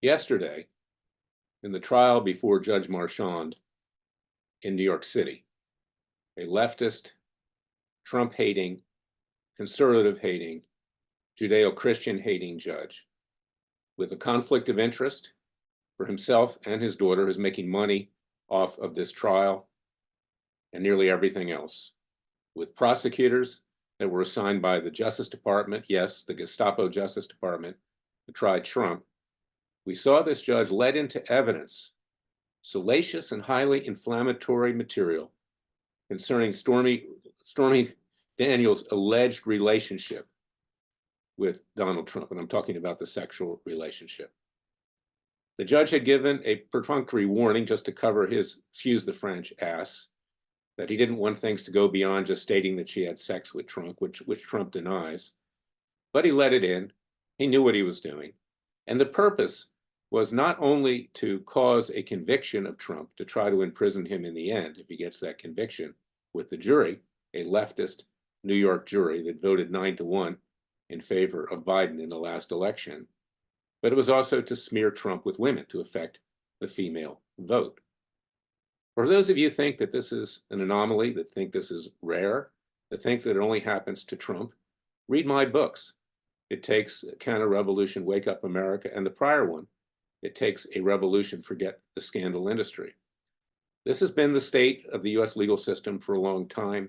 Yesterday, in the trial before Judge Marchand in New York City, a leftist, Trump-hating, conservative-hating, Judeo-Christian hating judge with a conflict of interest for himself and his daughter, who's making money off of this trial and nearly everything else, with prosecutors that were assigned by the Justice Department, yes, the Gestapo Justice Department, that tried Trump. We saw this judge let into evidence salacious and highly inflammatory material concerning Stormy Daniels' alleged relationship with Donald Trump, and I'm talking about the sexual relationship. The judge had given a perfunctory warning just to cover his, excuse the French, ass, that he didn't want things to go beyond just stating that she had sex with Trump, which Trump denies. But he let it in. He knew what he was doing. And the purpose was not only to cause a conviction of Trump, to try to imprison him in the end, if he gets that conviction with the jury, a leftist New York jury that voted 9-1 in favor of Biden in the last election, but it was also to smear Trump with women to affect the female vote. For those of you who think that this is an anomaly, that think this is rare, that think that it only happens to Trump, read my books. It Takes a Counter-Revolution, Wake Up America, and the prior one, It Takes a Revolution, Forget the Scandal Industry. This has been the state of the US legal system for a long time.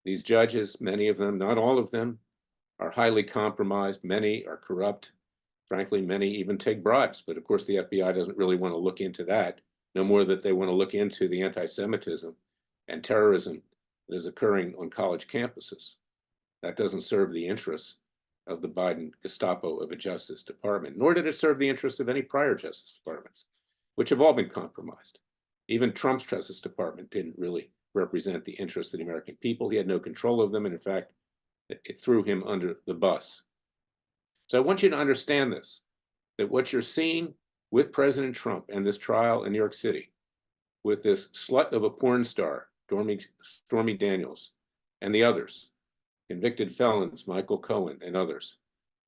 These judges, many of them, not all of them, are highly compromised. Many are corrupt. Frankly, many even take bribes. But of course, the FBI doesn't really want to look into that, no more that they want to look into the anti-Semitism and terrorism that is occurring on college campuses. That doesn't serve the interests of the Biden Gestapo of a Justice Department, nor did it serve the interests of any prior Justice Departments, which have all been compromised. Even Trump's Justice Department didn't really represent the interests of the American people. He had no control of them, and in fact, it threw him under the bus. So I want you to understand this, that what you're seeing with President Trump and this trial in New York City, with this slut of a porn star, Stormy Daniels, and the others, convicted felons, Michael Cohen and others,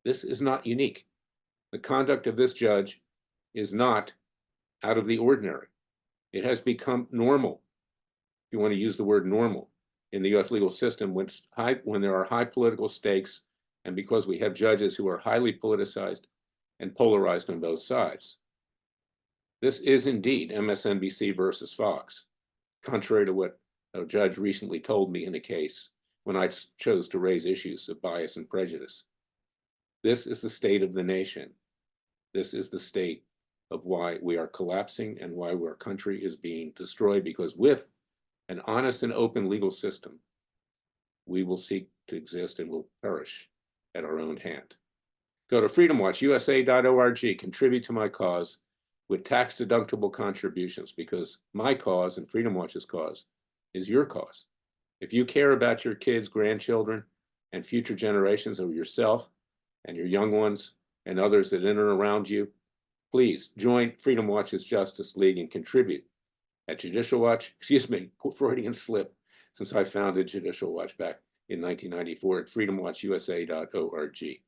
this is not unique. The conduct of this judge is not out of the ordinary. It has become normal, if you want to use the word normal, in the US legal system when there are high political stakes and because we have judges who are highly politicized and polarized on both sides. This is indeed MSNBC versus Fox, contrary to what a judge recently told me in a case when I chose to raise issues of bias and prejudice. This is the state of the nation. This is the state of why we are collapsing and why our country is being destroyed, because with an honest and open legal system, we will seek to exist and will perish at our own hand. Go to freedomwatchusa.org, contribute to my cause with tax-deductible contributions, because my cause and Freedom Watch's cause is your cause. If you care about your kids, grandchildren, and future generations of yourself and your young ones and others that in and around you, please join Freedom Watch's Justice League and contribute at Judicial Watch, Freudian slip, since I founded Judicial Watch back in 1994 at freedomwatchusa.org.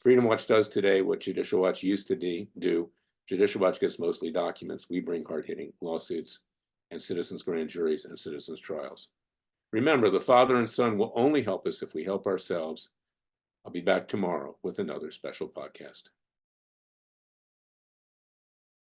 Freedom Watch does today what Judicial Watch used to do. Judicial Watch gets mostly documents. We bring hard-hitting lawsuits and citizens' grand juries and citizens' trials. Remember, the Father and Son will only help us if we help ourselves. I'll be back tomorrow with another special podcast.